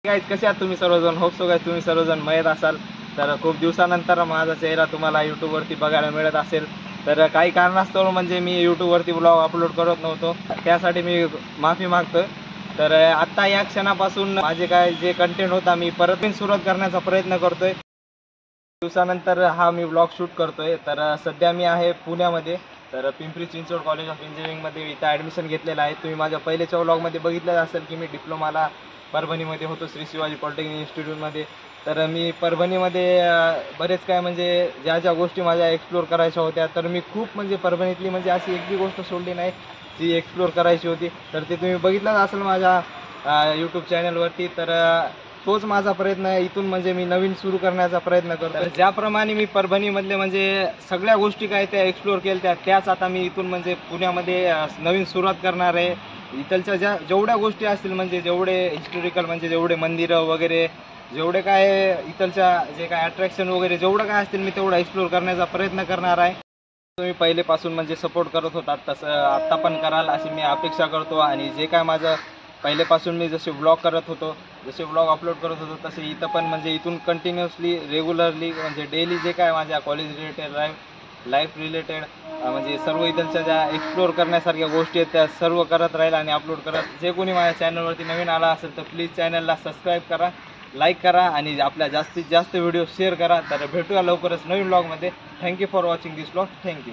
Guys कसे आहात तुम्ही सर्वजण. होप सो गाईज तुम्ही सर्वजण मयत असाल. तर खूप दिवसानंतर माझा चेहरा तुम्हाला यूट्यूबवरती बघायला मिळत असेल. तर काही कारणास्तव म्हणजे मी यूट्यूबवरती ब्लॉग अपलोड करत नव्हतो, त्यासाठी मी माफी मागतोय. तर आत्ता या क्षणापासून माझे काय जे कंटेंट होता मी परत सुरुवात करण्याचा प्रयत्न करतोय. दिवसानंतर हा मी ब्लॉग शूट करतोय. तर सध्या मी आहे पुण्यामध्ये. तर पिंपरी चिंचवड कॉलेज ऑफ इंजिनिअरिंगमध्ये इथं ॲडमिशन घेतलेलं आहे. तुम्ही माझ्या पहिल्याच्या व्लॉगमध्ये बघितलं असेल की मी डिप्लोमाला परभणीमध्ये होतो, श्री शिवाजी पॉलिटेक्निक इन्स्टिट्यूटमध्ये. तर मी परभणीमध्ये बरेच काय म्हणजे ज्या ज्या गोष्टी माझ्या एक्सप्लोअर करायच्या होत्या, तर मी खूप म्हणजे परभणीतली म्हणजे अशी एकही गोष्ट सोडली नाही जी एक्सप्लोअर करायची होती. तर ते तुम्ही बघितलंच असेल माझ्या यूट्यूब चॅनलवरती. तर तोच माझा प्रयत्न आहे. इथून म्हणजे मी नवीन सुरू करण्याचा प्रयत्न करतो. तर ज्याप्रमाणे मी परभणीमधले म्हणजे सगळ्या गोष्टी काय त्या एक्सप्लोअर केल्या त्याच आता मी इथून म्हणजे पुण्यामध्ये नवीन सुरुवात करणार आहे. इथलच्या जेवढ्या गोष्टी असतील म्हणजे जेवढे हिस्टॉरिकल म्हणजे जेवढे मंदिरं वगैरे जेवढे काय इथलच्या जे काय अट्रॅक्शन वगैरे जेवढं काय असतील मी तेवढं एक्सप्लोअर करण्याचा प्रयत्न करणार आहे. तुम्ही पहिलेपासून म्हणजे सपोर्ट करत होतात तसं आत्ता पण कराल अशी मी अपेक्षा करतो. आणि जे काय माझं पहिलेपासून मी जसे व्लॉग करत होतो, जसे व्लॉग अपलोड करत होतो, तसे इथं पण म्हणजे इथून कंटिन्युअसली रेग्युलरली म्हणजे डेली जे काय माझ्या कॉलेज रिलेटेड लाईफ रिलेटेड म्हणजे सर्व इथलच्या ज्या एक्सप्लोअर करण्यासारख्या गोष्टी आहेत त्या सर्व करत राहील आणि अपलोड करत. जे कोणी माझ्या चॅनलवरती नवीन आला असेल तर प्लीज चॅनलला सबस्क्राईब करा, लाईक करा आणि आपल्या जास्तीत जास्त व्हिडिओ शेअर करा. तर भेटूया लवकरच नवीन व्लॉगमध्ये. Thank you for watching this vlog. Thank you.